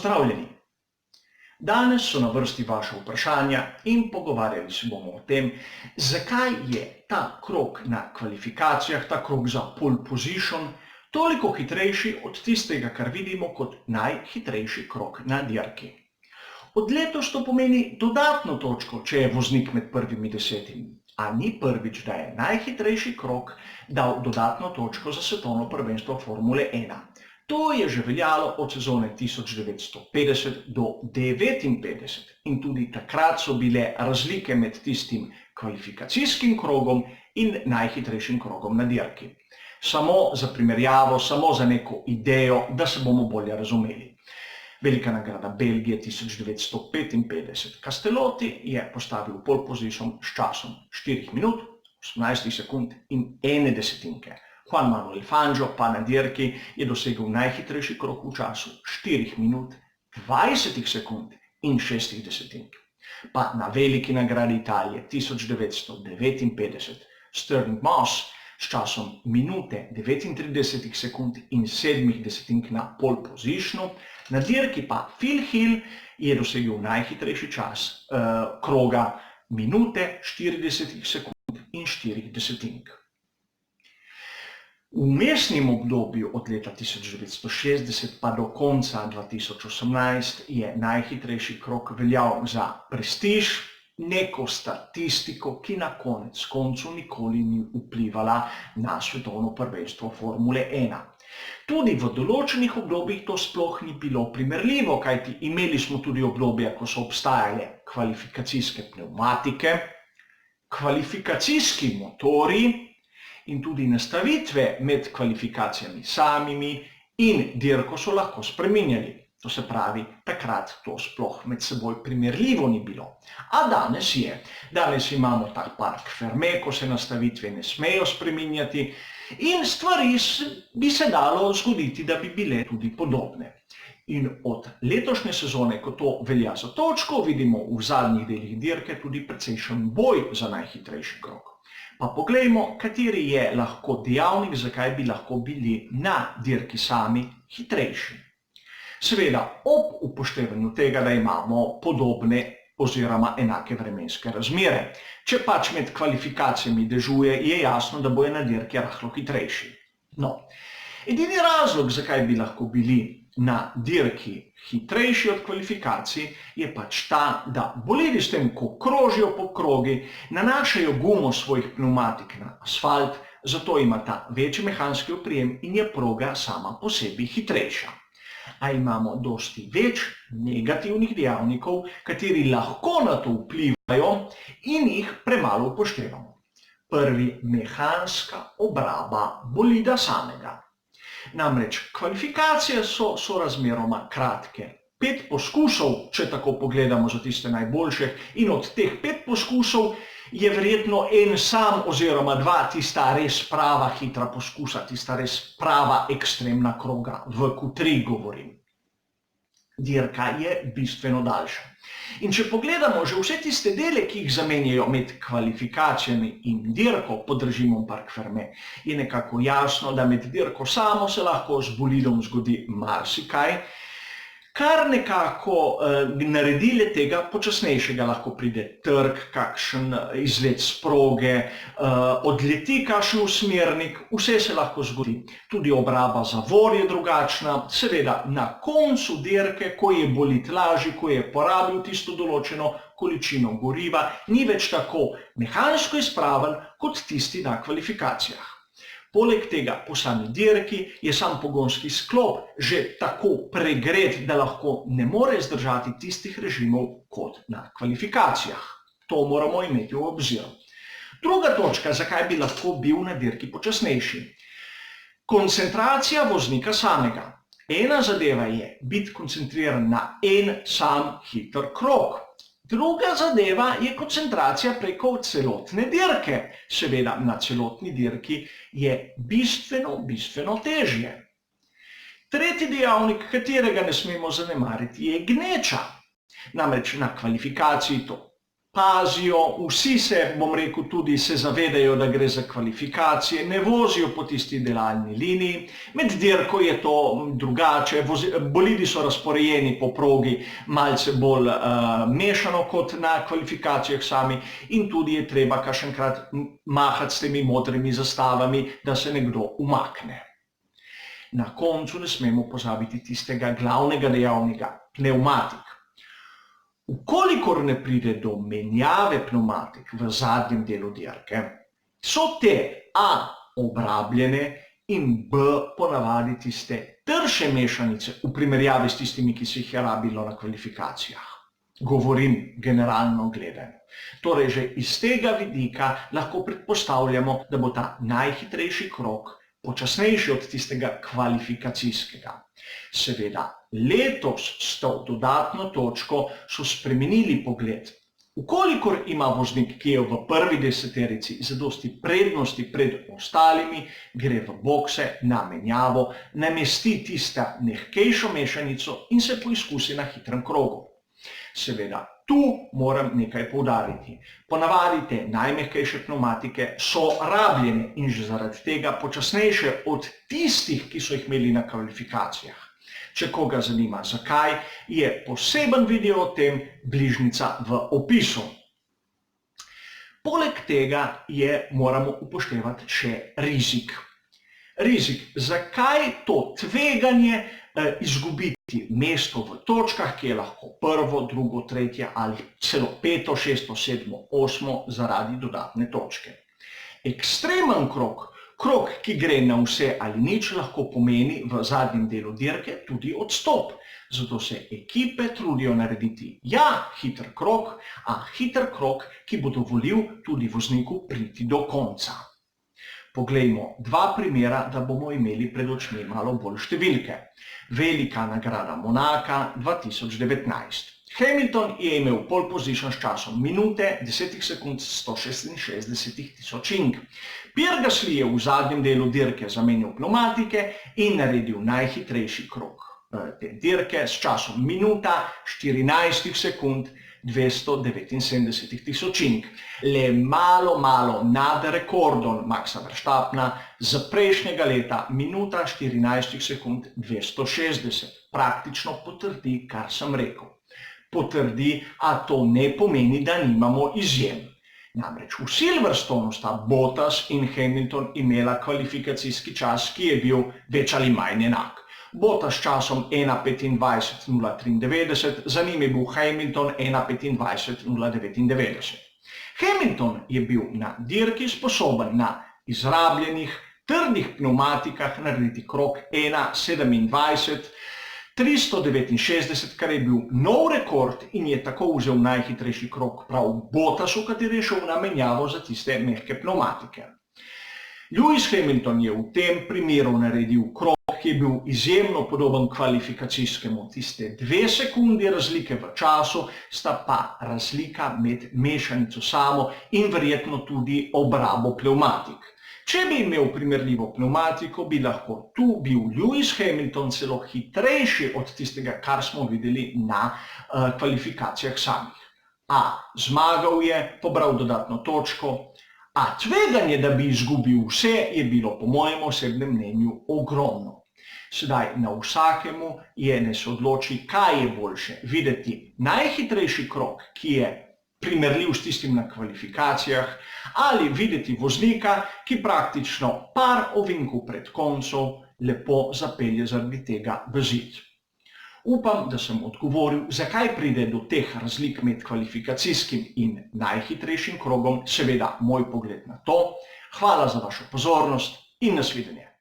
Pozdravljeni! Danes so na vrsti vaše vprašanja in pogovarjali se bomo o tem, zakaj je ta krog na kvalifikacijah, ta krog za pole position, toliko hitrejši od tistega, kar vidimo kot najhitrejši krog na dirki. Od letos to pomeni dodatno točko, če je voznik med prvimi 10, a ni prvič, da je najhitrejši krog dal dodatno točko za svetovno prvenstvo Formule 1. To je že veljalo od sezone 1950 do 1959 in tudi takrat so bile razlike med tistim kvalifikacijskim krogom in najhitrejšim krogom na dirki. Samo za primerjavo, samo za neko idejo, da se bomo bolje razumeli. Velika nagrada Belgije 1955. Castellotti je postavil pole position s časom 4 minut, 18 sekund in 1 desetinke. Juan Manuel Fangio pa na dirki je dosegel najhitrejši krog v času 4 minut, 20 sekund in 6 desetink. Pa na veliki nagradi Italije 1959 Stirling Moss s časom minute 39 sekund in 7 desetink na pole positionu, na dirki pa Phil Hill je dosegel najhitrejši čas kroga minute 40 sekund in 4 desetink. V vmesnem obdobju od leta 1960 pa do konca 2018 je najhitrejši krog veljal za prestiž, neko statistiko, ki na konec koncu nikoli ni vplivala na svetovno prvenstvo Formule 1. Tudi v določenih obdobjih to sploh ni bilo primerljivo, kajti imeli smo tudi obdobja, ko so obstajale kvalifikacijske pnevmatike, kvalifikacijski motorji, in tudi nastavitve med kvalifikacijami samimi in dirko so lahko spreminjali. To se pravi, takrat to sploh med seboj primerljivo ni bilo. A danes je. Danes imamo tak park Fermé, ko se nastavitve ne smejo spreminjati in stvari bi se dalo zgoditi, da bi bile tudi podobne. In od letošnje sezone, ko to velja za točko, vidimo v zadnjih delih dirke tudi precejšen boj za najhitrejši krog. Pa poglejmo, kateri je lahko dejavnik, zakaj bi lahko bili na dirki sami hitrejši. Seveda, ob upoštevanju tega, da imamo podobne oziroma enake vremenske razmere. Če pač med kvalifikacijami dežuje, je jasno, da bojo na dirki rahlo hitrejši. No, edini razlog, zakaj bi lahko bili na dirki hitrejši od kvalifikacij, je pač ta, da bolidi s tem, ko krožijo po krogi, nanašajo gumo svojih pneumatik na asfalt, zato ima ta večji mehanski oprijem in je proga sama po sebi hitrejša. A imamo dosti več negativnih dejavnikov, kateri lahko na to vplivajo in jih premalo upoštevamo. Prvi, mehanska obraba bolida samega. Namreč kvalifikacije so sorazmeroma kratke. 5 poskusov, če tako pogledamo za tiste najboljše, in od teh 5 poskusov je verjetno en sam oziroma 2 tista res prava hitra poskusa, tista res prava ekstremna kroga, v Q3 govorim. Dirka je bistveno daljša. In če pogledamo že vse tiste dele, ki jih zamenjajo med kvalifikacijami in dirko pod režimom park Fermé, je nekako jasno, da med dirko samo se lahko z bolidom zgodi marsikaj, kar nekako naredi le tega počasnejšega. Lahko pride trk, kakšen izlet s proge, odleti kakšen usmernik, vse se lahko zgodi. Tudi obraba zavor je drugačna, seveda na koncu dirke, ko je bolid lažji, ko je porabil tisto določeno količino goriva, ni več tako mehansko izpraven kot tisti na kvalifikacijah. Poleg tega, po sami dirki je sam pogonski sklop že tako pregret, da lahko ne more zdržati tistih režimov kot na kvalifikacijah. To moramo imeti v obziru. Druga točka, zakaj bi lahko bil na dirki počasnejši. Koncentracija voznika samega. Ena zadeva je biti koncentriran na en sam hiter krog. Druga zadeva je koncentracija preko celotne dirke. Seveda, na celotni dirki je bistveno težje. Tretji dejavnik, katerega ne smemo zanemariti, je gneča. Namreč na kvalifikaciji to pazijo, vsi se, bom rekel, tudi se zavedajo, da gre za kvalifikacije, ne vozijo po tisti idealni liniji. Med dirko je to drugače, bolidi so razporejeni po progi malce bolj mešano kot na kvalifikacijah sami in tudi je treba kakšenkrat mahati s temi modrimi zastavami, da se nekdo umakne. Na koncu ne smemo pozabiti tistega glavnega dejavnika, pnevmatik. Ukolikor ne pride do menjave pnevmatik v zadnjem delu dirke, so te A obrabljene in B ponavadi tiste trše mešanice v primerjavi s tistimi, ki se jih je rabilo na kvalifikacijah. Govorim generalno gledano. Torej, že iz tega vidika lahko predpostavljamo, da bo ta najhitrejši krog počasnejši od tistega kvalifikacijskega. Seveda, letos s to dodatno točko so spremenili pogled. Ukolikor ima voznik, ki je v prvi deseterici, zadosti prednosti pred ostalimi, gre v bokse na menjavo, namesti tisto mehkejšo mešanico in se poizkusi na hitrem krogu. Seveda, tu moram nekaj poudariti. Ponavadi te najmehkejše pnevmatike so rabljene in že zaradi tega počasnejše od tistih, ki so jih imeli na kvalifikacijah. Če koga zanima zakaj, je poseben video o tem bližnjica v opisu. Poleg tega moramo upoštevati še rizik. Rizik, zakaj to tveganje izgubiti mesto v točkah, ki je lahko prvo, drugo, tretje ali celo peto, šesto, sedmo, osmo zaradi dodatne točke. Ekstremen krog, ki gre na vse ali nič, lahko pomeni v zadnjem delu dirke tudi odstop. Zato se ekipe trudijo narediti hiter krog, a hiter krog, ki bo dovolil tudi vozniku priti do konca. Poglejmo dva primera, da bomo imeli pred očmi malo bolj številke. Velika nagrada Monaka 2019. Hamilton je imel pole position s časom minute 10 sekund 166 tisočink. Pierre Gasly je v zadnjem delu dirke zamenjal pnevmatike in naredil najhitrejši krog te dirke s časom minuta 14 sekund 279 tisočink. Le malo nad rekordom Maxa Verstappena z prejšnjega leta minuta 14 sekund 260. Praktično potrdi, kar sem rekel. Potrdi, a to ne pomeni, da nimamo izjem. Namreč v Silverstonu sta Bottas in Hamilton imela kvalifikacijski čas, ki je bil več ali manj enak. Bottas s časom 1:25:093, za njim je bil Hamilton 1:25:099. Hamilton je bil na dirki sposoben na izrabljenih, trdih pnevmatikah narediti krog 1:27:369, kar je bil nov rekord in je tako vzel najhitrejši krog prav Bottasu, kateri je šel na menjavo za tiste mehke pnevmatike. Lewis Hamilton je v tem primeru naredil krog, ki je bil izjemno podoben kvalifikacijskemu. Tiste 2 sekundi razlike v času sta pa razlika med mešanico samo in verjetno tudi obrabo pnevmatik. Če bi imel primerljivo pnevmatiko, bi lahko tu bil Lewis Hamilton celo hitrejši od tistega, kar smo videli na kvalifikacijah samih. A zmagal je, pobral dodatno točko, a tveganje, da bi izgubil vse, je bilo po mojem osebnem mnenju ogromno. Sedaj na vsakemu je, ne se odloči, kaj je boljše, videti najhitrejši krog, ki je primerljiv s tistim na kvalifikacijah, ali videti voznika, ki praktično par ovinkov pred koncem lepo zapelje zaradi tega v zid. Upam, da sem odgovoril, zakaj pride do teh razlik med kvalifikacijskim in najhitrejšim krogom, seveda moj pogled na to. Hvala za vašo pozornost in nasvidenje.